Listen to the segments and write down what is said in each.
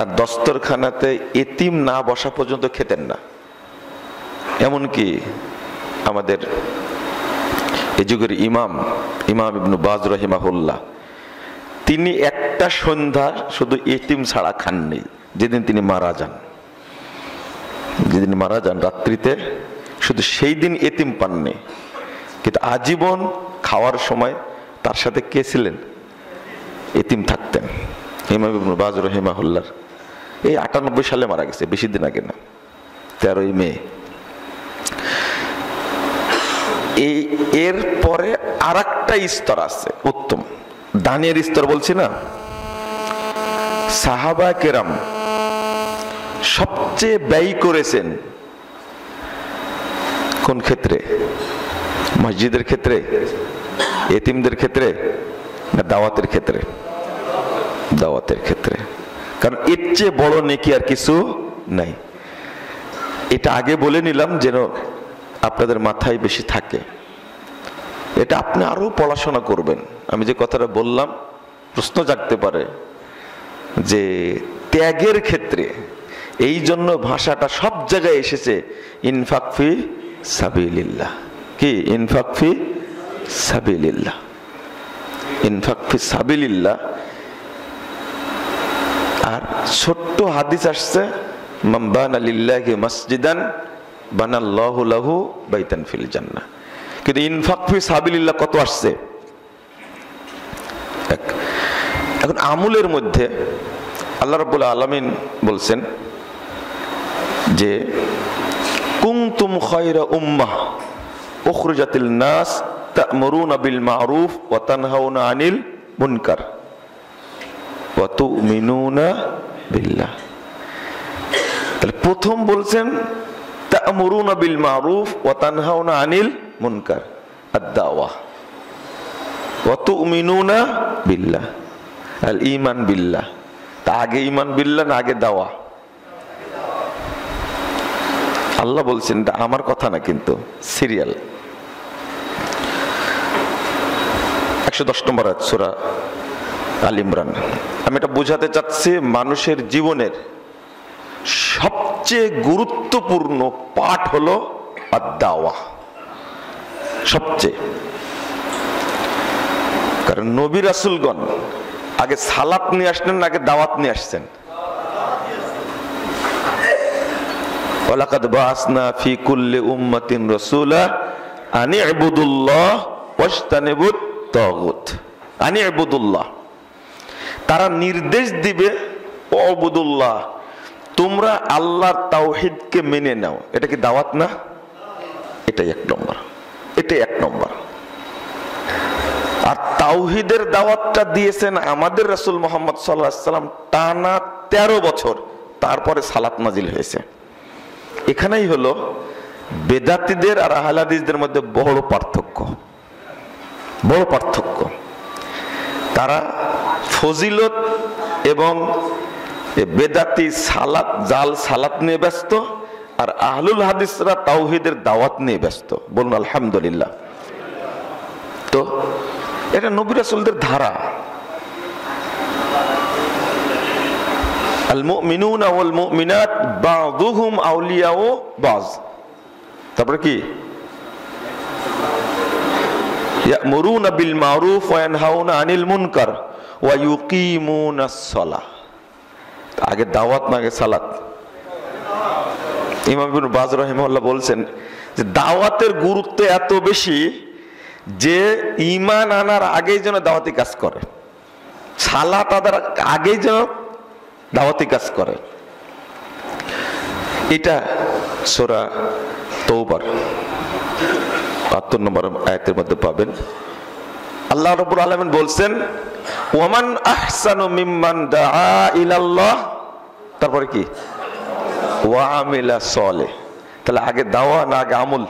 তার দস্তরখানাতে এতিম না বসা পর্যন্ত খেতেন না। এমনকি আমাদের এই যুগের ইমাম ইবনে বাজ রাহিমাহুল্লাহ, তিনি একটা সন্ধ্যা শুধু এতিম ছাড়া খাননি। যেদিন তিনি মারা যান, রাত্রিতে, শুধু সেই দিন এতিম পাননি, কিন্তু আজীবন খাওয়ার সময় তার সাথে কে ছিলেন? এতিম থাকতেন। ইমাম ইবনে বাজ রাহিমাহুল্লাহ এই 98 সালে মারা গেছে, বেশি দিন আগে না, 13ই মে। এর পরে আর একটা স্তর আছে উত্তম, দানের স্তর বলছি না। সাহাবা কেরাম সবচেয়ে ব্যয় করেছেন কোন ক্ষেত্রে? মসজিদের ক্ষেত্রে, এতিমদের ক্ষেত্রে, না দাওয়াতের ক্ষেত্রে? দাওয়াতের ক্ষেত্রে। কারণ এর চেয়ে বড় নেকি আর কিছু নাই। এটা আগে বলে নিলাম যেন আপনাদের মাথায় বেশি থাকে। এটা আপনি আরো পড়াশোনা করবেন। আমি যে কথাটা বললাম, প্রশ্ন জাগতে পারে যে ত্যাগের ক্ষেত্রে এই জন্য ভাষাটা সব জায়গায় এসেছে, ইনফাক ফি সাবিলিল্লাহ। কি ইনফাক ফি সাবিলিল্লাহ? ইনফাক ফি সাবিলিল্লাহ। আর ছোট্ট হাদিস আসছে, মান বানা লিল্লাহি মসজিদান বানাল্লাহু লাহু বাইতান ফিল জান্নাহ। কিন্তু ইনফাক ফি সাবিলিল্লাহ কত আসছে? এখন আমলের মধ্যে আল্লাহ রাব্বুল আলামিন বলছেন যে কুনতুম খায়রা উম্মাহ উখরিজাতিল নাস তা'মুরুনা বিল মা'রুফ ওয়া তানহাউনা আনিল মুনকার ওয়া তু'মিনুনা বিল্লাহ। তাহলে প্রথম বলছেন তা'মুরুনা বিল মা'রুফ ওয়া তানহাউনা আনিল মুনকার, আদ-দাওয়া, ওয়া তু'মিনুনা বিল্লাহ, আল ঈমান বিল্লাহ। তা আগে ঈমান বিল্লাহ না আগে দাওয়া? আল্লাহ বলছেন, এটা আমার কথা না, কিন্তু সিরিয়াল 110 নম্বর আয়াত সূরা আল ইমরান। আমি এটা বোঝাতে চাচ্ছি, মানুষের জীবনের সবচেয়ে গুরুত্বপূর্ণ পাঠ হলো আদ-দাওয়া, সবচেয়ে। কারণ নবী রাসূলগণ আগে সালাত নিয়ে আসলেন না আগে দাওয়াত নিয়ে আসছেন? ওয়ালাকাদ বাআসনা ফি কুল্লি উম্মাতিন রাসূলা আন ইবুদুল্লাহ ওয়াজতানিবুত তাগুত। আন ইবুদুল্লাহ, তারা নির্দেশ দিবে ওয়াবুদুল্লাহ, তোমরা আল্লাহর তাওহীদকে মেনে নাও। এটা কি দাওয়াত না? এটাই 1 নম্বর, এটাই 1 নম্বর। আর তাওহীদের দাওয়াতটা দিয়েছেন আমাদের রাসূল মুহাম্মদ সাল্লাল্লাহু আলাইহি ওয়াসাল্লাম টানা 13 বছর, তারপরে সালাত নাজিল হয়েছে। এখানেই হলো বেদাতীদের আর আহলে হাদিসদের মধ্যে বড় পার্থক্য, বড় পার্থক্য। তারা ফজিলত এবং বেদাতি সালাত, জাল সালাত নিয়ে ব্যস্ত, আর আহলুল হাদিসরা তাওহীদের দাওয়াত নিয়ে ব্যস্ত। বলুন আলহামদুলিল্লাহ। তো এটা নবী রাসূলদের ধারা। আল মুমিনুনা ওয়াল মুমিনাত বাযুহুম আউলিয়াউ বায। তারপরে কি? ইয়ামুরুনা বিল মারুফ ওয়া ইয়ানহাউনা আনিল মুনকার ওয়া ইউকিমুনাস সালাহ। আগে দাওয়াত না আগে সালাত? ইমাম ইবনে বাজ রাহিমাহুল্লাহ বলছেন যে দাওয়াতের গুরুত্ব এত বেশি যে ঈমান আনার আগেই যেন দাওয়াতি কাজ করে, সালাত আদার আগেই যেন দাওয়াতি কাজ করে। এটা সূরা তওবার 72 নম্বর আয়াতের মধ্যে পাবেন। আল্লাহ রাব্বুল আলামিন বলছেন ওয়ামান আহসানু মিম্মান দাআ ইলাল্লাহ, তারপরে কি? ওয়া আমিলা সালেহ। তাহলে আগে দাওয়া না আগে আমল?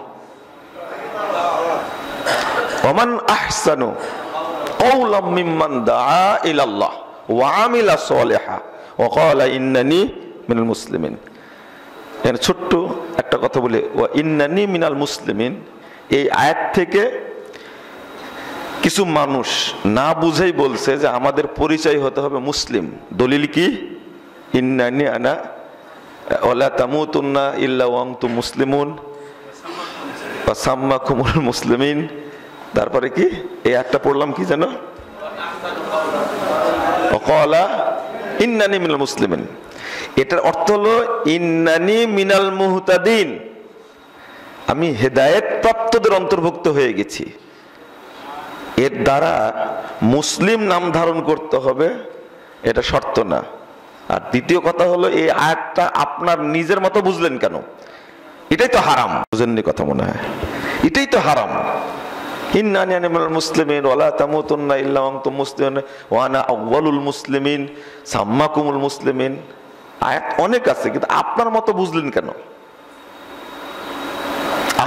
ওয়ামান আহসানু কওলাম মিম্মান দাআ ইলাল্লাহ ওয়া আমিলা সালিহা ওয়া ক্বালা ইন্নানি মিনাল মুসলিমিন। এর ছোট্ট একটা কথা বলে, ওয়া ইন্নানি মিনাল মুসলিমিন, এই আয়াত থেকে কিছু মানুষ না বুঝেই বলছে যে আমাদের পরিচয় হতে হবে মুসলিম। দলিল কি? ইন্নানি আনা ওয়ালা তামুতুন্না ইল্লা ওয়া আনতুম মুসলিমুন ওয়া সাম্মাকুমুল মুসলিমিন। তারপরে কি এই একটা পড়লাম কি জানো, ওয়াকালা ইন্নানি মিনাল মুসলিমিন। এটার অর্থ হলো ইন্নানি মিনাল মুহতাদিন, আমি হেদায়েত প্রাপ্তদের অন্তর্ভুক্ত হয়ে গেছি। এর দ্বারা মুসলিম নাম ধারণ করতে হবে এটা শর্ত না। আর দ্বিতীয় কথা হলো এই আয়াতটা আপনার নিজের মতো বুঝলেন কেন? এটাই তো হারাম, বুঝেননি কথা মনে হয়, এটাই তো হারাম। ইন্নানি মিনাল মুসলিমিন ওয়ালা তামুতুন্না ইল্লা ওয়া আনতুম মুসলিমুন ওয়া আনা আউয়ালুল মুসলিমিন সাম্মাকুমুল মুসলিমিন। আয়াত অনেক আছে, কিন্তু আপনার মতো বুঝলেন কেন?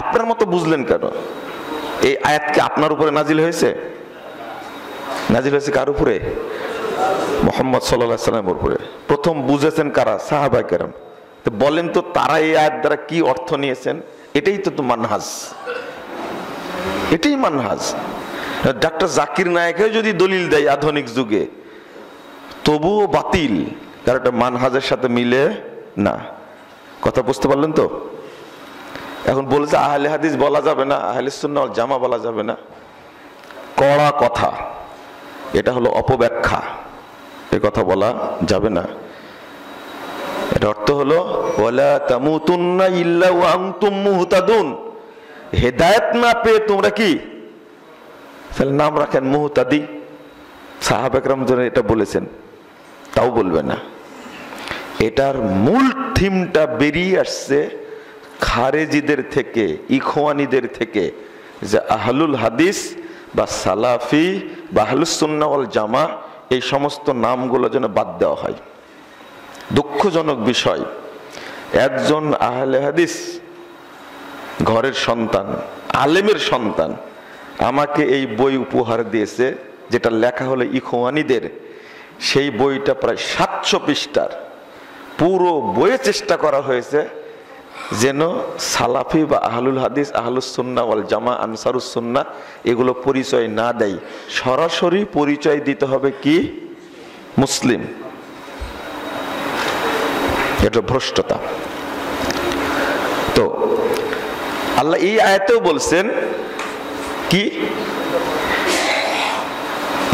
আপনার মতো বুঝলেন কেন? এই আয়াত কি আপনার উপরে নাজিল হয়েছে? নাজিল হয়েছে কার উপরে? মুহাম্মদ সাল্লাল্লাহু আলাইহি ওয়াসাল্লামের উপরে। প্রথম বুঝেছেন কারা? সাহাবায়ে কেরাম। তো বলেন তো তারা এই আয়াত দ্বারা কি অর্থ নিয়েছেন? এটাই তো মানহাজ, এটাই মানহাজ। ডাক্তার জাকির নায়েকও যদি দলিল দেয় আধুনিক যুগে, তবুও বাতিল, কারণ এটা মানহাজের সাথে মিলে না। কথা বুঝতে পারলেন তো? এখন বলেছে আহলে হাদিস বলা যাবে না, আহলে সুন্নাহ ওয়াল জামা বলা যাবে না, কড়া কথা, এটা হলো অপব্যাখ্যা, এ কথা বলা যাবে না। এর অর্থ হলো ওয়ালা তামুতুন্না ইল্লা ওয়া আনতুম মুহতাদুন, হেদায়েত না পেয়ে তোমরা কি তাহলে নাম রাখেন মুহতাদি। সাহাবা কেরাম এটা বলেছেন, তাও বলবে না। এটার মূল থিমটা বেরিয়ে আসছে খারেজিদের থেকে, ইখওয়ানিদের থেকে, যে আহলুল হাদিস বা সালাফি বা আহলুস সুন্নাহ ওয়াল জামা এই সমস্ত নামগুলো যেন বাদ দেওয়া হয়। দুঃখজনক বিষয়, একজন আহলে হাদিস ঘরের সন্তান, আলেমের সন্তান আমাকে এই বই উপহার দিয়েছে, যেটা লেখা হলো ইখওয়ানিদের। সেই বইটা প্রায় 700 পৃষ্ঠার। পুরো বইয়ে চেষ্টা করা হয়েছে যেন সালাফি বা আহলুল হাদিস, আহলুস সুন্নাহ ওয়াল জামা, আনসারুস সুন্নাহ এগুলো পরিচয় না দেয়, সরাসরি পরিচয় দিতে হবে কি মুসলিম। এটা ভ্রষ্টতা। তো আল্লাহ এই আয়াতেও বলছেন কি,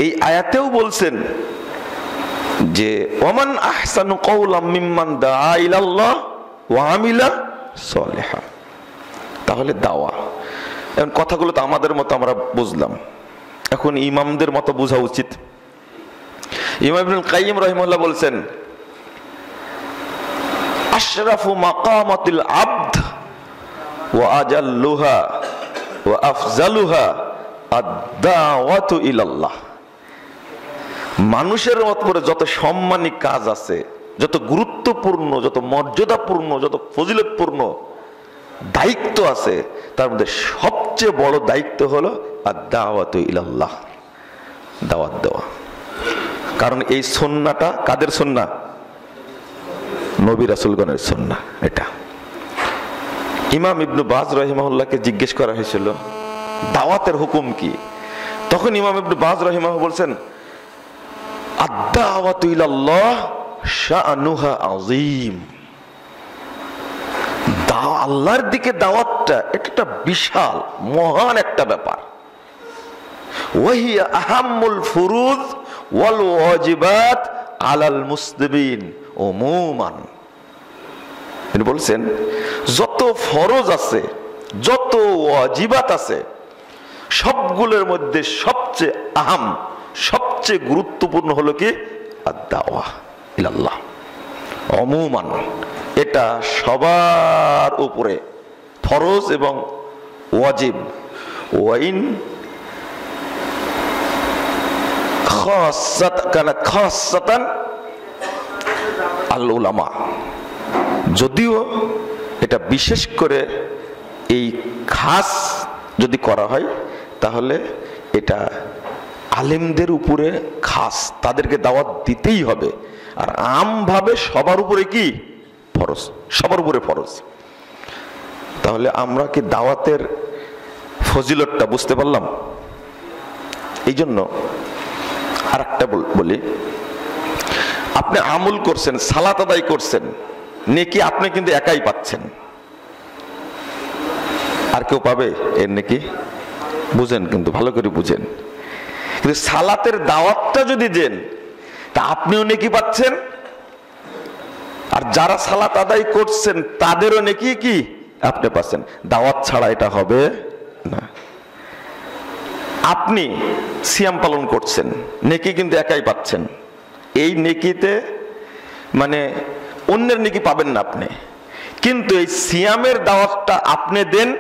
এই আয়াতেও বলছেন যে ওমান আহসানু কাওলাম মিম্মান দাআ ইলাল্লাহ ওয়া আমিলা সলিহা। তাহলে দাওয়া, এখন কথাগুলো তো আমাদের মতো আমরা বুঝলাম, এখন ইমামদের মতো বোঝা উচিত। ইমাম ইবনুল কাইয়িম রাহিমাহুল্লাহ বলছেন আশরাফু মাকামাতিল আবদ ওয়া আজাল্লুহা ওয়া আফজালুহা আদ-দাওয়াতু ইলাল্লাহ। মানুষের উপরে যত সম্মানী কাজ আছে, যত গুরুত্বপূর্ণ, যত মর্যাদাপূর্ণ, যত ফজিলতপূর্ণ দায়িত্ব আছে, তার মধ্যে সবচেয়ে বড় দায়িত্ব হলো আদ-দাওয়াতু ইলাল্লাহ, দাওয়াত দেওয়া। কারণ এই সুন্নাহটা কাদের সুন্নাহ? নবী রাসূলগণের সুন্নাহ। এটা ইমাম ইবনে বাজ রাহিমাহুল্লাহকে জিজ্ঞেস করা হয়েছিল দাওয়াতের হুকুম কি? তখন ইমাম ইবনে বাজ রাহিমাহুল্লাহ বলছেন আদ-দাওয়াতু ইলাল্লাহ শাআনুহা আযীম। আল্লাহর দিকে দাওয়াতটা এটা একটা বিশাল মহান একটা ব্যাপার। ওয়াহিয়া আহাম্মুল ফুরুজ ওয়াল ওয়াজিবাত আলাল মুসলিমিন উমুমান। তিনি বলছেন যত ফরজ আছে, যত ওয়াজিবাত আছে, সবগুলোর মধ্যে সবচেয়ে আহাম, সবচেয়ে গুরুত্বপূর্ণ হলো কি আদ-দাওয়া ইলাল্লাহ উমুমান। এটা সবার উপরে ফরজ এবং ওয়াজিব। ওয়াইন খাসাতান আল উলামা, যদিও এটা বিশেষ করে এই খাস যদি করা হয় তাহলে এটা আলেমদের উপরে খাস, তাদেরকে দাওয়াত দিতেই হবে। আর আমভাবে সবার উপরে কি ফরজ, সবার উপরে ফরজ। তাহলে আমরা কি দাওয়াতের ফজিলতটা বুঝতে পারলাম? এই জন্য আর একটা বলি, আপনি আমল করছেন, সালাত আদায় করছেন, নেকি আপনি কিন্তু একাই পাচ্ছেন, আর কেউ পাবে এর নেকি? বুঝেন, কিন্তু ভালো করে বুঝেন। কিন্তু সালাতের দাওয়াতটা যদি দেন তা আপনিও নেকি পাচ্ছেন, আর যারা সালাত আদায় করছেন তাদেরও নেকি কি আপনি পাচ্ছেন। দাওয়াত ছাড়া এটা হবে না। আপনি সিয়াম পালন করছেন, নেকি কিন্তু একাই পাচ্ছেন। এই নেকিতে মানে অন্যের নেকি পাবেন না আপনি, কিন্তু এই সিয়ামের দাওয়াতটা আপনি দেন।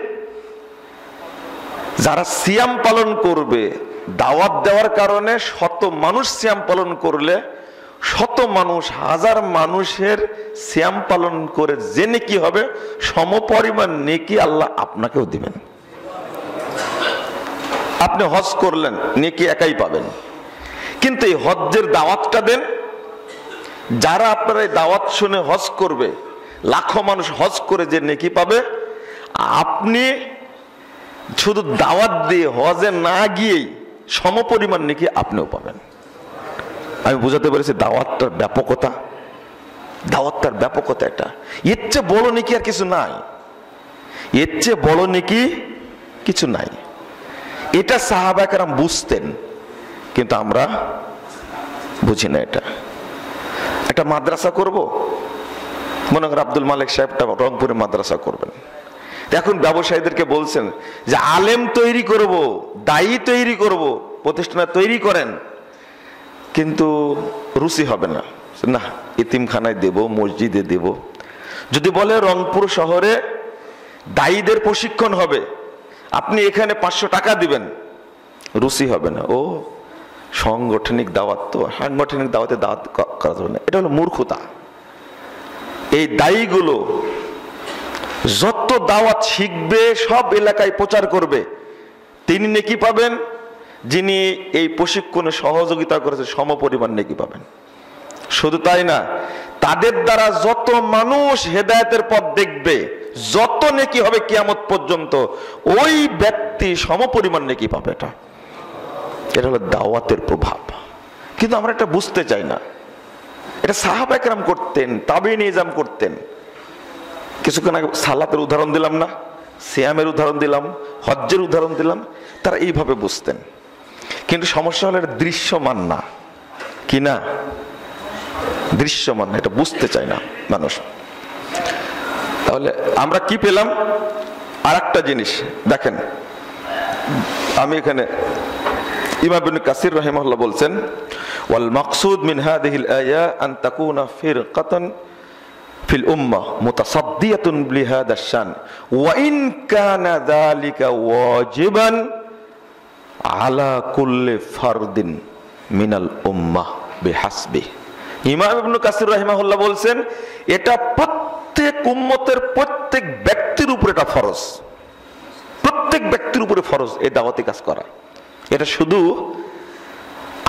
যারা সিয়াম পালন করবে, দাওয়াত দেওয়ার কারণে শত মানুষ সিয়াম পালন করলে শত মানুষ, হাজার মানুষের সিয়াম পালন করে যে নেকি হবে সমপরিমাণ নেকি আল্লাহ আপনাকেও দিবেন। আপনি হজ করলেন, নেকি একাই পাবেন, কিন্তু এই হজ্জের দাওয়াতটা দেন। যারা আপনার এই দাওয়াত শুনে হজ করবে, লাখো মানুষ হজ করে যে নেকি পাবে, আপনি শুধু দাওয়াত দিয়ে হজে না গিয়েই সমপরিমাণ নেকি আপনিও পাবেন। আমি বুঝাতে পেরেছি দাওয়াতটার ব্যাপকতা, দাওয়াতটার ব্যাপকতা। এটা এর চেয়ে বড় নেকি আর কিছু নাই, এর চেয়ে বড় নেকি কিছু নাই। এটা সাহাবা কেরাম বুঝতেন, কিন্তু আমরা বুঝি না। এটা একটা মাদ্রাসা করব, মনে করেন আব্দুল মালিক সাহেবটা রংপুরে মাদ্রাসা করবেন, এখন ব্যবসায়ীদেরকে বলছেন যে আলেম তৈরি করব, দায়ী তৈরি করব, প্রতিষ্ঠান তৈরি করেন, কিন্তু রুচি হবে না, না ইতিমখানায় দেব, মসজিদে দেব। যদি বলে রংপুর শহরে দায়ীদের প্রশিক্ষণ হবে, আপনি এখানে 500 টাকা দিবেন, রুচি হবে না। ও সাংগঠনিক দাওয়াত, তো সাংগঠনিক দাওয়াতে দাওয়াত করা যাবে না, এটা হলো মূর্খতা। এই দায়ীগুলো যত দাওয়াত শিখবে, সব এলাকায় প্রচার করবে, তিনি নেকি পাবেন। যিনি এই প্রশিক্ষণে সহযোগিতা করেছে সমপরিমাণ নেকি পাবেন। শুধু তাই না, তাদের দ্বারা যত মানুষ হেদায়েতের পথ দেখবে, যত নেকি হবে কিয়ামত পর্যন্ত, ওই ব্যক্তি সমপরিমাণ নেকি পাবে। এটা হলো দাওয়াতের প্রভাব। কিন্তু আমরা এটা বুঝতে চাই না। এটা সাহাবা কেরাম করতেন, তাবেঈন ইজম করতেন। কিছুক্ষণ আগে সালাতের উদাহরণ দিলাম না, সিয়ামের উদাহরণ দিলাম, হজ্জের উদাহরণ দিলাম, তারা এইভাবে বুঝতেন। কিন্তু সমস্যা হলো এটা দৃশ্যমান না, কি না? দৃশ্যমান না, এটা বুঝতে চায় না মানুষ। তাহলে আমরা কি পেলাম? আর একটা জিনিস দেখেন, আমি এখানে ইমাম ইবনে কাসির রাহিমাহুল্লাহ বলছেন, ওয়াল মাকসুদ মিন হাযিহিল আয়া আন তাকুনা ফিরকাতান ফিল উম্মাহ মুতাসাদ্দিয়াতুন লিহাদা শান ওয়া ইন কানা যালিকা ওয়াজিবান আলা কুল্লি ফারদিন মিনাল উম্মাহ বিহাসবি। ইমাম ইবনে কাসির রাহিমাহুল্লাহ বলছেন, এটা প্রত্যেক উম্মতের প্রত্যেক ব্যক্তির উপর এটা ফরজ, প্রত্যেক ব্যক্তির উপরে ফরজ এই দাওয়াতি কাজ করা। এটা শুধু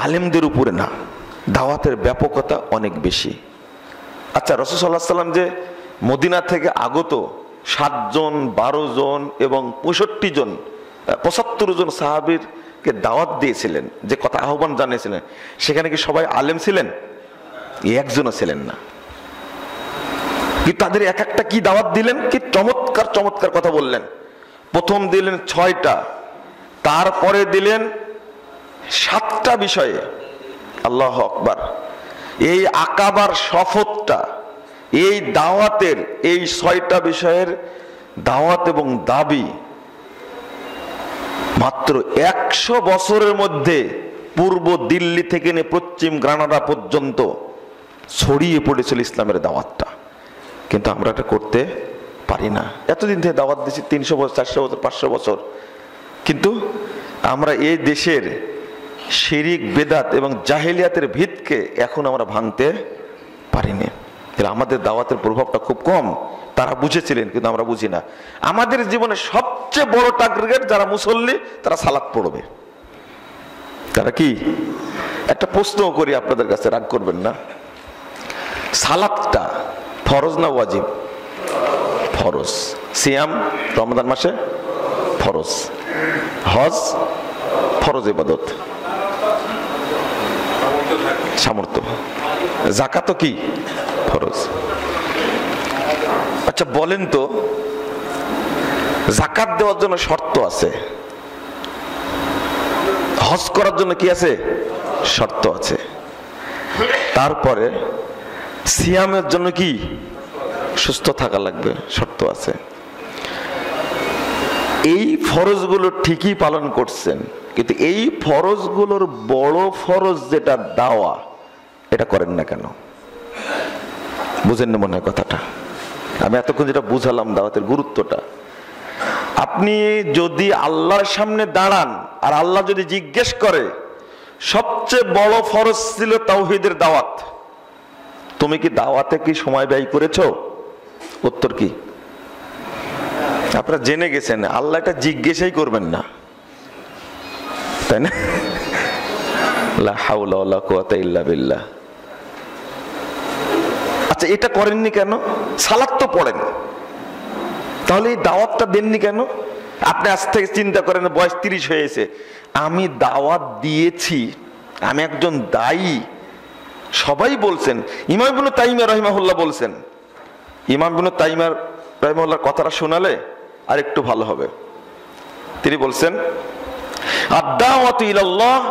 আলেমদের উপরে না, দাওয়াতের ব্যাপকতা অনেক বেশি। আচ্ছা, রাসূল সাল্লাল্লাহু আলাইহি সাল্লাম যে মদিনা থেকে আগত 7 জন, 12 জন এবং 65 জন, 75 জন সাহাবীকে দাওয়াত দিয়েছিলেন, যে কথা আহ্বান জানিয়েছিলেন, সেখানে কি সবাই আলেম ছিলেন? একজনও ছিলেন না। কি তাদের এক একটা কি দাওয়াত দিলেন, কি চমৎকার চমৎকার কথা বললেন। প্রথম দিলেন 6টা, তারপরে দিলেন 7টা বিষয়ে। আল্লাহু আকবার। এই আকাবার শপথটা, এই দাওয়াতের এই 6টা বিষয়ের দাওয়াত এবং দাবি মাত্র 100 বছরের মধ্যে পূর্ব দিল্লি থেকে নিয়ে পশ্চিম গ্রানাডা পর্যন্ত ছড়িয়ে পড়েছিল ইসলামের দাওয়াতটা। কিন্তু আমরা এটা করতে পারি না। এতদিন থেকে দাওয়াত দিচ্ছি, 300 বছর, 400 বছর, 500 বছর, কিন্তু আমরা এই দেশের শিরিক, বেদাত এবং জাহেলিয়াতের ভিতকে এখন আমরা ভাঙতে পারিনি। আমাদের দাওয়াতের প্রভাবটা খুব কম। তারা বুঝেছিলেন, কিন্তু আমরা বুঝি না। আমাদের জীবনে সবচেয়ে বড় টার্গেট যারা মুসল্লি, তারা সালাত পড়বে। তারা কি? একটা প্রশ্ন করি আপনাদের কাছে, রাগ করবেন না, সালাতটা ফরজ না ওয়াজিব? ফরজ। সিয়াম রমজান মাসে ফরজ, হজ ফরজ ইবাদত। সামর্থ্য। যাকাত কি ফরজ। আচ্ছা বলেন তো, যাকাত দেওয়ার জন্য শর্ত আছে, হজ করার জন্য কি আছে? শর্ত আছে। তারপরে সিয়ামের জন্য কি? সুস্থ থাকা লাগবে, শর্ত আছে। এই ফরজগুলো ঠিকই পালন করছেন, কিন্তু এই ফরজগুলোর বড় ফরজ যেটা দাওয়া, এটা করেন না কেন? বুঝেন না মনে হয় কথাটা? আমি এতক্ষণ যেটা বুঝালাম দাওয়াতের গুরুত্বটা, আপনি যদি আল্লাহর সামনে দাঁড়ান আর আল্লাহ যদি জিজ্ঞেস করে সবচেয়ে বড় ফরজ ছিল তাওহীদের দাওয়াত, তুমি কি দাওয়াতে কি সময় ব্যয় করেছো? উত্তর কি? আপনারা জেনে গেছেন আল্লাহ এটা জিজ্ঞেসই করবেন না, তাই না? লা হাওলা ওয়ালা কুওয়াতা ইল্লা বিল্লাহ। আচ্ছা এটা করেননি কেন? সালাত তো পড়েন, তাহলে এই দাওয়াতটা দেননি কেন? আপনি আজ থেকে চিন্তা করেন, বয়স 30 হয়েছে, আমি দাওয়াত দিয়েছি, আমি একজন দায়ী। সবাই বলছেন, ইমাম ইবনে তাইমিয়া রাহিমাহুল্লাহ বলছেন, ইমাম ইবনে তাইমিয়া রাহিমাহুল্লাহর কথাটা শোনালে আর একটু ভালো হবে। তিনি বলছেন, আদ-দাওয়াতু ইলাল্লাহ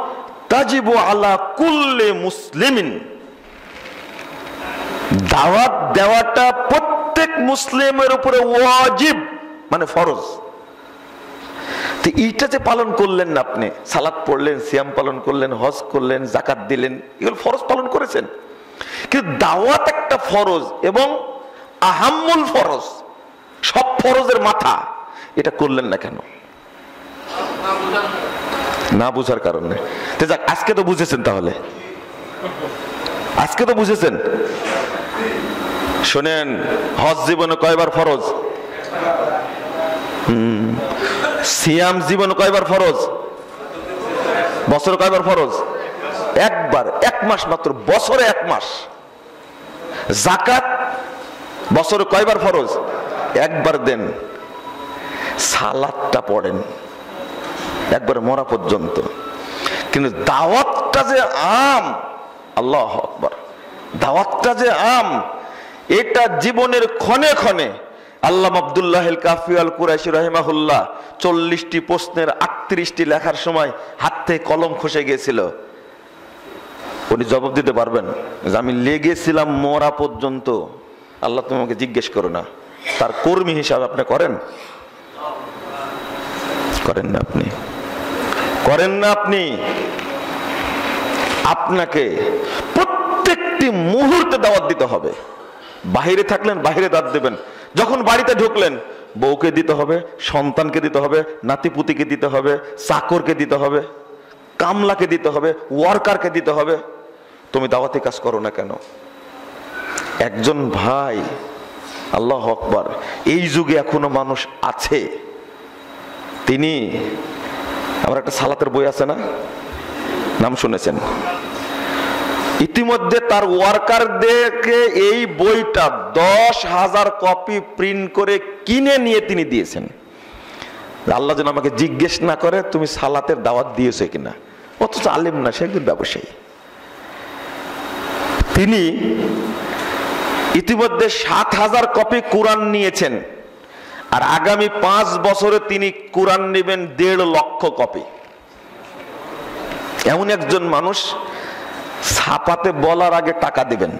তাজিবু আলা কুল্লি মুসলিমিন, দাওয়াত দেওয়াটা প্রত্যেক মুসলিমের উপরে ওয়াজিব, মানে ফরজ। তো এইটা যে পালন করলেন না, আপনি সালাত পড়লেন, সিয়াম পালন করলেন, হজ করলেন, যাকাত দিলেন, এগুলো ফরজ পালন করেছেন, কিন্তু দাওয়াত একটা ফরজ এবং আহাম্মুল ফরজ, সব ফরজের মাথা, এটা করলেন না কেন? না বুঝার কারণে। তো যাক, আজকে তো বুঝেছেন, তাহলে আজকে তো বুঝেছেন। শোনেন, হজ জীবনে কয়বার ফরজ? সিয়াম জীবনে কয়বার ফরজ? বছরে কয়বার ফরজ? একবার, 1 মাস মাত্র, বছরে 1 মাস। যাকাত বছরে কয়বার ফরজ? একবার দেন। সালাতটা পড়েন একবার মরা পর্যন্ত, কিন্তু দাওয়াতটা যে আম, আল্লাহু আকবার, দাওয়াতটা যে আম, এটা জীবনের ক্ষণে ক্ষণে। আল্লামা আব্দুল্লাহ আল কাফি আল কুরাইশি রাহিমাহুল্লাহ 40টি প্রশ্নের 38টি লেখার সময় হাত থেকে কলম খসে গিয়েছিল। উনি জবাব দিতে পারবেন যে আমি লেগেছিলাম মরা পর্যন্ত, আল্লাহ তোমাকে জিজ্ঞেস করো না। তার কর্মী হিসাবে আপনি করেন? করেন না, আপনি করেন না। আপনি, আপনাকে প্রত্যেকটি মুহূর্তে দাওয়াত দিতে হবে। বাহিরে থাকলেন বাহিরে দাওয়াত দেবেন, যখন বাড়িতে ঢুকলেন বউকে দিতে হবে, সন্তানকে দিতে হবে, নাতিপুতিকে দিতে হবে, চাকরকে দিতে হবে, কামলাকে দিতে হবে, ওয়ার্কারকে দিতে হবে। তুমি দাওয়াতি কাজ করো না কেন? একজন ভাই, আল্লাহু আকবার, এই যুগে এখনো মানুষ আছে, তিনি, আমার একটা সালাতের বই আছে না, নাম শুনেছেন, ইতিমধ্যে তার ওয়ার্কারদেরকে এই বইটা 10,000 কপি প্রিন্ট করে কিনে নিয়ে তিনি দিয়েছেন। আল্লাহ যেন আমাকে জিজ্ঞেস না করে তুমি সালাতের দাওয়াত দিয়েছো কিনা। অথচ আলেম না, সে একজন ব্যবসায়ী। তিনি ইতিমধ্যে 7,000 কপি কোরআন নিয়েছেন, আর আগামী 5 বছরে তিনি কোরআন নেবেন 1.5 লক্ষ কপি। এমন একজন মানুষ ছাপাতে বলার আগে টাকা দিবেন,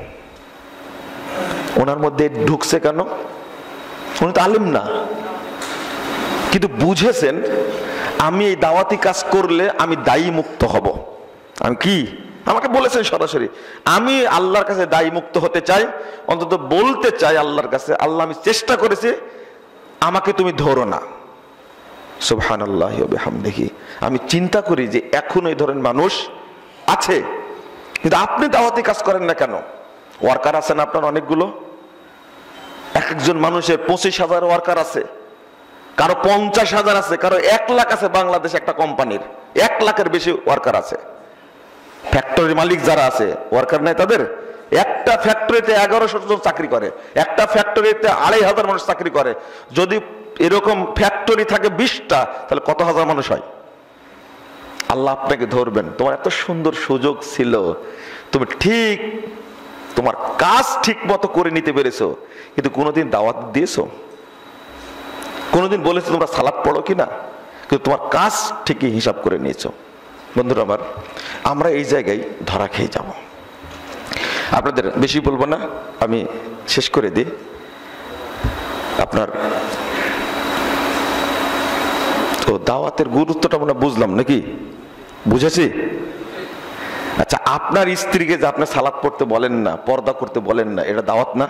ওনার মধ্যে ঢুকছে কেন? উনি তো আলেম না, কিন্তু বুঝেছেন আমি এই দাওয়াতি কাজ করলে আমি দায়ী মুক্ত হব। আমি কি, আমাকে বলেছেন সরাসরি, আমি আল্লাহর কাছে দায়ী মুক্ত হতে চাই, অন্তত বলতে চাই আল্লাহর কাছে, আল্লাহ আমি চেষ্টা করেছি, আমাকে তুমি ধরো না। সুবহানাল্লাহি ওয়া বিহামদিহি। আমি চিন্তা করি যে এখন এই ধরনের মানুষ আছে, কিন্তু আপনি দাওয়াতি কাজ করেন না কেন? ওয়ার্কার আছেন আপনার অনেকগুলো, এক একজন মানুষের 25,000 ওয়ার্কার আছে, কারো 50,000 আছে, কারো 1 লাখ আছে। বাংলাদেশ একটা কোম্পানির 1 লাখের বেশি ওয়ার্কার আছে। ফ্যাক্টরির মালিক যারা আছে, ওয়ার্কার নাই তাদের? একটা ফ্যাক্টরিতে 1100 জন চাকরি করে, একটা ফ্যাক্টরিতে 2,500 মানুষ চাকরি করে। যদি এরকম ফ্যাক্টরি থাকে 20টা, তাহলে কত হাজার মানুষ হয়? আল্লাহ আপনাকে ধরবেন, তোমার এত সুন্দর সুযোগ ছিল, তুমি ঠিক তোমার কাজ ঠিক মতো করে নিতে পেরেছো, কিন্তু কোনোদিন দাওয়াত দিয়েছো? কোনোদিন বলেছো তোমরা সালাত পড়ো কিনা? কিন্তু তোমার কাজ ঠিকই হিসাব করে নিয়েছো। বন্ধুরা আমার, আমরা এই জায়গায় ধরা খেয়ে যাব। আপনাদের বেশি বলবো না, আমি শেষ করে দিই। আপনার তো দাওয়াতের গুরুত্বটা আমরা বুঝলাম নাকি? বুঝেছি? আচ্ছা, আপনার স্ত্রীকে যে আপনি সালাত পড়তে বলেন না, পর্দা করতে বলেন না, এটা দাওয়াত না?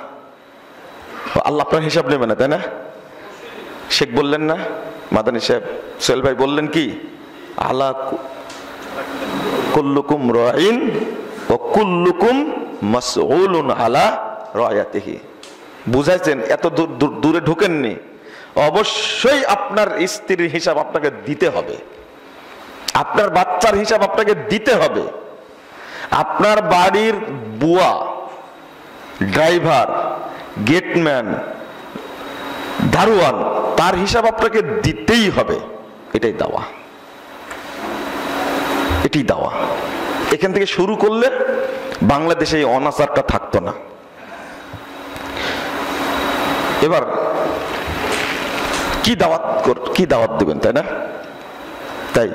আল্লাহ আপনার হিসাব নেবে না, তাই না? শেখ বললেন না, মাদানী সাহেব, সোহেল ভাই বললেন কি, আলা কুল্লুকুম রাইন ওয়া কুল্লুকুম মাসউলুন আলা রায়াতিহি। বুঝাইছেন? এত দূরে ঢোকেননি। অবশ্যই আপনার স্ত্রীর হিসাব আপনাকে দিতে হবে, আপনার বাচ্চার হিসাব আপনাকে দিতে হবে, আপনার বাড়ির বুয়া, ড্রাইভার, গেটম্যান, দারোয়ান, তার হিসাব আপনাকে দিতেই হবে। এটাই দাওয়া, এটাই দাওয়া। এখান থেকে শুরু করলে বাংলাদেশে এই অনাচারটা থাকতো না। এবার কি দাওয়াত দেবেন, তাই না? তাই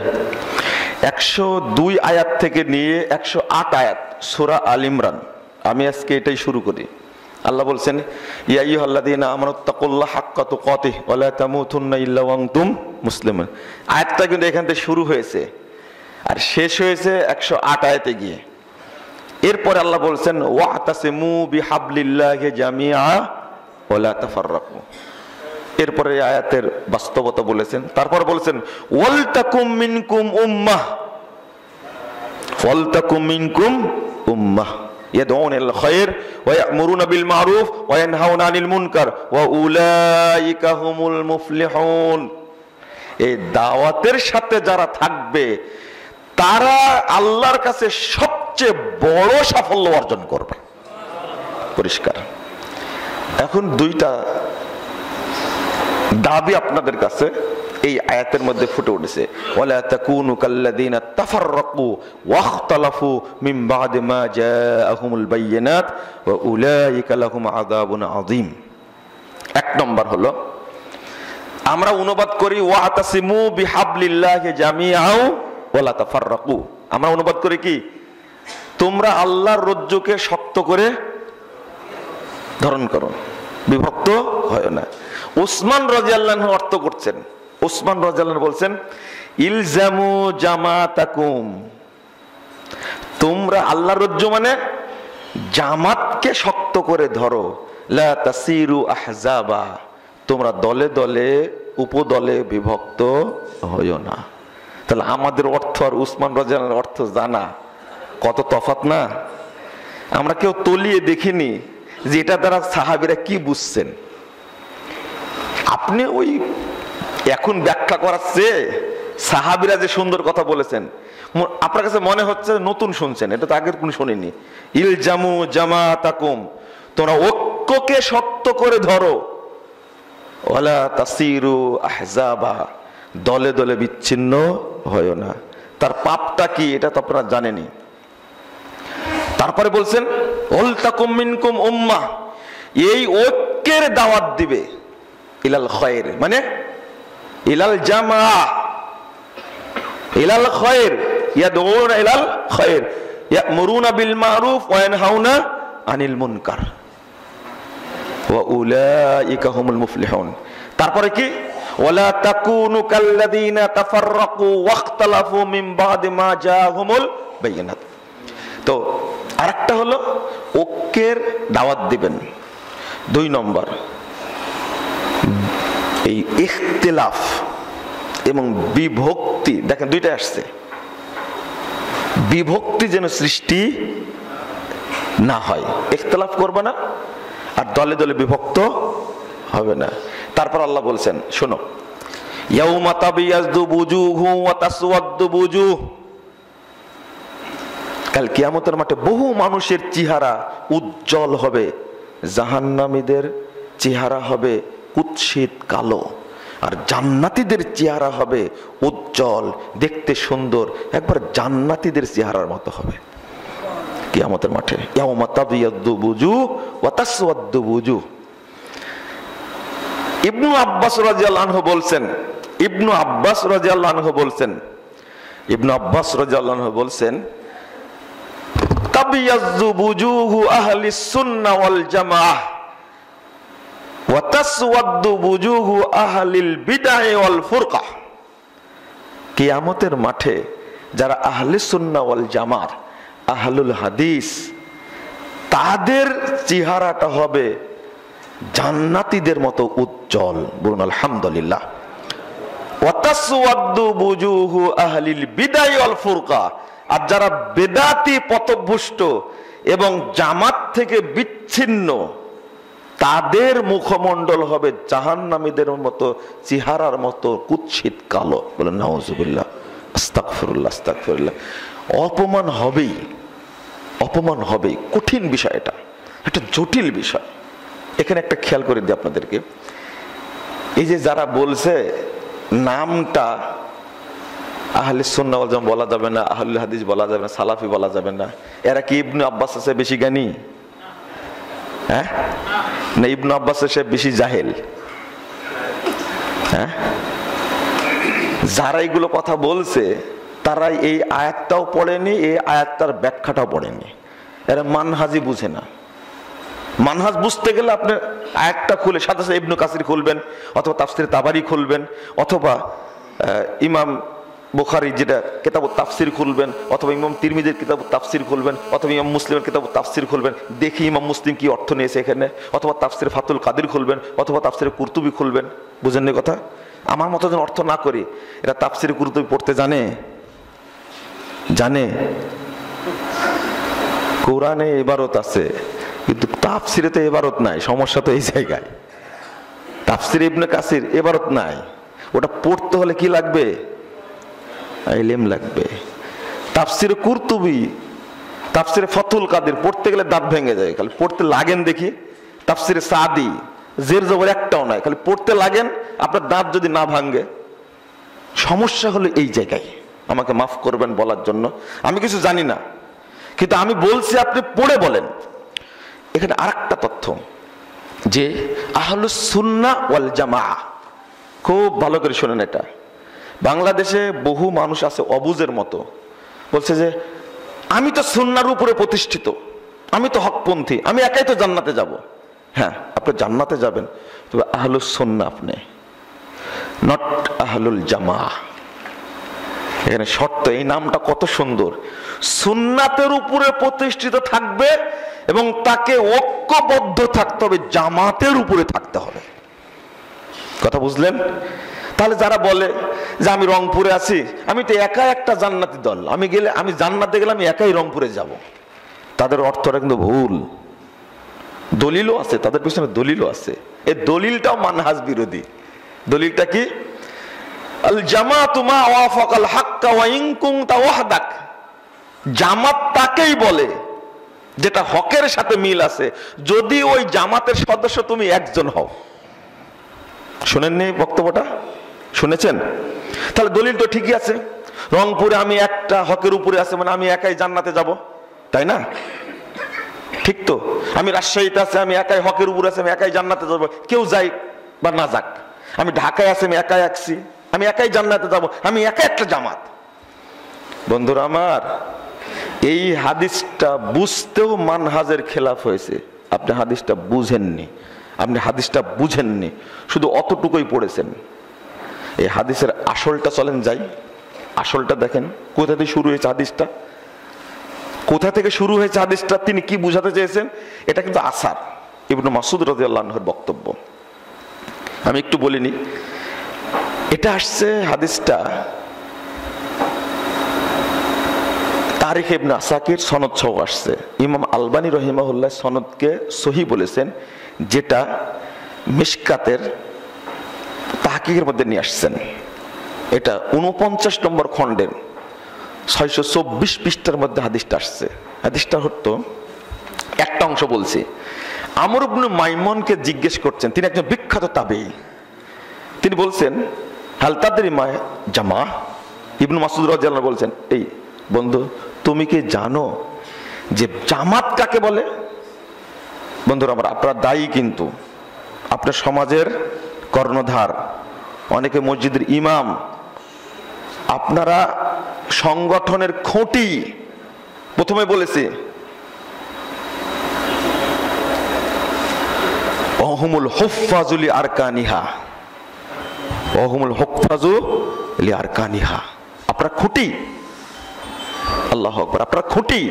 102 আয়াত থেকে নিয়ে 108 আয়াত সূরা আল ইমরান, আমি আজকে এটাই শুরু করি। আল্লাহ বলছেন, ইয়া আইয়ুহাল্লাযীনা আমানুত্তাকুল্লাহা হাক্কা তুকাতিহি ওয়া লা তামুতুন্না ইল্লা ওয়া আনতুম মুসলিমুন। আয়াতটা কিন্তু এখান থেকে শুরু হয়েছে আর শেষ হয়েছে 108 আয়াতে গিয়ে। এরপরে আল্লাহ বলছেন, ওয়াতাসিমু বিহাবলিল্লাহি জামিআ ওয়া লা তাফাররাকু। এরপরে এই আয়াতের বাস্তবতা বলেছেন। তারপর বলেছেন, ওয়ালতাকুম মিনকুম উম্মাহ, ওয়ালতাকুম মিনকুম উম্মাহ ইয়াদউনা ইলাল খায়র ওয়া ইয়া'মুরুনা বিল মা'রুফ ওয়া ইয়ানহাউনা আনিল মুনকার ওয়া উলাইকা হুমুল মুফলিহুন। এই দাওয়াতের সাথে যারা থাকবে তারা আল্লাহর কাছে সবচেয়ে বড় সাফল্য অর্জন করবে। পরিষ্কার। এখন দুইটা দাবি আপনাদের কাছে এই আয়াতের মধ্যে ফুটে উঠেছে, ওয়ালা তাকুনু কাল্লাযীনা তাফাররাকু ওয়াখতালাফু মিন বা'দি মা জাআহুমুল বায়িনাত ওয়া উলাইকা লাহুম আযাবুন আযীম। এক নম্বর হলো, আমরা অনুবাদ করি ওয়াতাসিমু বিহাবলিল্লাহি জামিআও ওয়া লা তাফাররাকু। আমরা অনুবাদ করি কি, তোমরা আল্লাহর রজ্জুকে শক্ত করে ধারণ করো, বিভক্ত হয় না। উসমান রাদিয়াল্লাহু আনহু অর্থ করছেন, উসমান রাদিয়াল্লাহু আনহু বলছেন, ইলজামু জামাতাকুম, তোমরা আল্লাহর রজ্জু মানে জামাতকে শক্ত করে ধরো, লা তাসিরু আহজাবা, তোমরা দলে দলে উপদলে বিভক্ত হইও না। তাহলে আমাদের অর্থ আর উসমান রাদিয়াল্লাহু আনহুর অর্থ জানা কত তফাৎ না? আমরা কেউ তলিয়ে দেখিনি যে এটা দ্বারা সাহাবীরা কি বুঝছেন। আপনি ওই এখন ব্যাখ্যা করার চেয়ে সাহাবীরা যে সুন্দর কথা বলেছেন আপনার কাছে মনে হচ্ছে নতুন শুনছেন, এটা তো আগের কোন শুনিনি। ইলজামু জামাতাকুম, তোমরা ঐক্যকে শক্ত করে ধরো, ওয়ালা তাসিরু আহজাবা, দলে দলে বিচ্ছিন্ন হয় না। তার পাপটা কি এটা তো আপনারা জানেনই। তারপরে বলছেন, ওয়ালতাকুম মিনকুম উম্মাহ, এই ঐক্যের দাওয়াত দিবে, ইলাল খায়র মানে ইলাল জামাআ, ইলাল খায়র, ইয়াদউনা ইলাল খায়র, ইয়া'মুরুনা বিল মা'রুফ ওয়া ইয়ানহাউনা আনিল মুনকার ওয়া উলাইকা হুমুল মুফলিহুন। তারপরে কি, ওয়ালা তাকুনু কাল্লাযীনা তাফাররাকু ওয়াখতালাফু মিন বা'দি মা জাআহুমুল বায়িনাত। তো আরেকটা হলো ঐক্যের দাওয়াত দিবেন। 2 নম্বর, এই ইখতিলাফ এবং বিভক্তি, দেখেন দুইটা আসছে, বিভক্তি যেন সৃষ্টি না হয়, ইখতিলাফ করবে না আর দলে দলে বিভক্ত হবে না। তারপর আল্লাহ বলছেন, শোনো, ইয়াউমা তাবিয়াযু বুজুহু ওয়া তাসওয়াদ্দু বুজুহ, কাল কিয়ামতের মাঠে বহু মানুষের চেহারা উজ্জ্বল হবে, জাহান্নামীদের চেহারা হবে কুৎসিত কালো, আর জান্নাতীদের চেহারা হবে উজ্জ্বল, দেখতে সুন্দর, একবার জান্নাতীদের চেহারার মতো হবে। কিয়ামতের মাঠে ইয়াউমা তাবিয়াদ্দু বুজুহ ওয়া তাসওয়াদ্দু বুজুহ। ইবনু আব্বাস রাদিয়াল্লাহু আনহু বলছেন, ইবনু আব্বাস রাদিয়াল্লাহু আনহু বলছেন তাবিয়াদ্দু বুজুহু আহলিস সুন্নাহ ওয়াল জামাআহ ওয়া তাসওয়াদ্দু বুজুহু আহলিল বিদআহ ওয়াল ফুরকাহ। কিয়ামতের মাঠে যারা আহলে সুন্নাহ ওয়াল জামাত, আহলুল হাদিস, তাদের চেহারাটা হবে জান্নাতীদের মতো উজ্জ্বল। বলুন আলহামদুলিল্লাহ। ওয়া তাসওয়াদ্দু বুজুহু আহলিল বিদআহ ওয়াল ফুরকাহ। আর যারা বেদাতি, পথভ্রষ্ট এবং জামাত থেকে বিচ্ছিন্ন, তাদের মুখমণ্ডল হবে জাহান্নামীদের মতো, চেহারার মতো কুৎসিত কালো। বলেন নাউজুবিল্লাহ, আস্তাগফিরুল্লাহ, আস্তাগফিরুল্লাহ। অপমান হবেই। কঠিন বিষয়, এটা একটা জটিল বিষয়। এখানে একটা খেয়াল করে দিই আপনাদেরকে, এই যে যারা বলছে নামটা আহলে সুন্নাহ ওয়াল জামাত বলা যাবে না, আহলুল হাদিস বলা যাবে না, সালাফি বলা যাবে না, এরা কি ইবনে আব্বাস আছে বেশি জ্ঞানী? হ্যাঁ না, ইবনে আব্বাস সে বেশি জাহেল? হ্যাঁ, যারা এইগুলো কথা বলছে তারা এই আয়াতটাও পড়েনি, এই আয়াতটার ব্যাখ্যাটাও পড়েনি। এরা মানহাজি বুঝে না। মানহাজ বুঝতে গেলে আপনি আয়াতটা খুলে সাথে সাথে ইবনে কাসির খুলবেন, অথবা তাফসির তাবারি খুলবেন, অথবা ইমাম বুখারী যেটা কিতাবুত তাফসির খুলবেন, অথবা ইমাম তিরমিজির কিতাবুত তাফসির খুলবেন, অথবা ইমাম মুসলিমের কিতাবুত তাফসির খুলবেন, দেখি ইমাম মুসলিম কি অর্থ নিয়েছে এখানে, অথবা তাফসির ফাতুল কাদির খুলবেন, অথবা তাফসির কুরতুবি খুলবেন। বুঝেন না কথা? আমার মতো যেন অর্থ না করি। এরা তাফসির কুরতুবি পড়তে জানে? কোরআনে ইবারত আছে, কিন্তু তাফসিরে তো ইবারত নাই। সমস্যা তো এই জায়গায়। তাফসির ইবনে কাসির ইবারত নাই, ওটা পড়তে হলে কি লাগবে? ইলম লাগবে। তাফসিরে কুরতুবি, তাফসিরে ফাতুল কাদির পড়তে গেলে দাঁত ভেঙে যায়, খালি পড়তে লাগেন দেখি। তাফসিরে সাদি জের জবর একটাও নাই, খালি পড়তে লাগেন, আপনার দাঁত যদি না ভাঙে। সমস্যা হলো এই জায়গায়। আমাকে মাফ করবেন বলার জন্য, আমি কিছু জানি না, কিন্তু আমি বলছি আপনি পড়ে বলেন। এখানে আরেকটা তথ্য, যে আহলুস সুন্নাহ ওয়াল জামাআহ, খুব ভালো করে শোনেন এটা। বাংলাদেশে বহু মানুষ আছে অবুজের মতো, বলছে যে আমি তো সুন্নাহর উপরে প্রতিষ্ঠিত, আমি তো হকপন্থী, আমি একাই তো জান্নাতে যাব। হ্যাঁ, আপনি জান্নাতে যাবেন, তবে আহলুস সুন্নাহ আপনি, নট আহলুল জামাআহ। এখানে শর্ত, এই নামটা কত সুন্দর। সুন্নাতের উপরে প্রতিষ্ঠিত থাকবে এবং তাকে ঐক্যবদ্ধ থাকতে হবে, জামাতের উপরে থাকতে হবে। কথা বুঝলেন? তাহলে যারা বলে যে আমি রংপুরে আছি, আমি তো একা একটা জান্নাতি দল, আমি জান্নাতে গেলে আমি একাই রংপুরে যাব, তাদের অর্থটা কিন্তু ভুল। দলিলও আছে, তাদের পিছনে দলিলও আছে। এই দলিলটাও মানহাজ বিরোধী। দলিলটা কি? আল জামাতু মা ওয়াফাকাল হাক্কা ওয়া ইন কুনতা ওয়াহদাক। জামাত তাকেই বলে যেটা হকের সাথে মিল আছে, যদি ওই জামাতের সদস্য তুমি একজন হও। শুনেননি বক্তব্যটা? শুনেছেন? তাহলে দলিল তো ঠিকই আছে। রংপুরে আমি একটা হকের উপরে আছে, মানে আমি একাই জান্নাতে যাব, তাই না? ঠিক তো? আমি রাজশাহীতে আছে, আমি একাই হকের উপরে আছে, আমি একাই জান্নাতে যাব, কেউ যাই বা না যাক। আমি ঢাকায় আছি, আমি একাই আছি, আমি একাই জান্নাতে যাব, আমি একা একটা জামাত। বন্ধুরা আমার, এই হাদিসটা বুঝতেও মানহাজের খেলাফ হয়েছে। আপনি হাদিসটা বুঝেননি, শুধু অতটুকুই পড়েছেন। এই হাদিসের আসলটা চলেন যাই, আসলটা দেখেন কোথা থেকে শুরু হয়েছে হাদিসটা, তিনি কি বুঝাতে চেয়েছেন। এটা কিন্তু আসার ইবনে মাসউদ রাদিয়াল্লাহু আনহুর বক্তব্য। আমি একটু বলিনি, এটা আসছে হাদিসটা তারিখ ইবনে আসাকির, সনদ সহ আসছে। ইমাম আলবানী রহিমাহুল্লাহ সনদকে সহিহ বলেছেন, যেটা মিশকাতের তাহকিকের মধ্যে নিয়ে আসছেন। এটা 49 নম্বর খণ্ডের 624 পৃষ্ঠার মধ্যে হাদিসটা আসছে। হাদিসটা হতো, একটা অংশ বলছি। আমর ইবনে মাইমুনকে জিজ্ঞেস করছেন, তিনি একজন বিখ্যাত তাবেঈ। তিনি বলছেন, হাল তাদরি মা জামা? ইবনে মাসউদ রাদিয়াল্লাহু আনহু বলছেন, এই বন্ধু, তুমি কি জানো যে জামাত কাকে বলে। বন্ধুরা আমার, আপনারা দায়ী, কিন্তু আপনার সমাজের কর্ণধার, অনেকে মসজিদের ইমাম, আপনারা সংগঠনের খুঁটি। প্রথমে বলেছি অহুমুল হুফফাজুলি আরকানিহা, অহুমুল হুফফাজুলি আরকানিহা, আপনারা খুঁটি। আল্লাহু আকবার, আপনারা খুঁটি।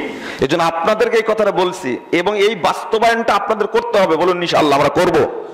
এজন্য আপনাদেরকে এই কথাটা বলছি এবং এই বাস্তবায়নটা আপনাদের করতে হবে। বলুন ইনশাআল্লাহ আমরা করব।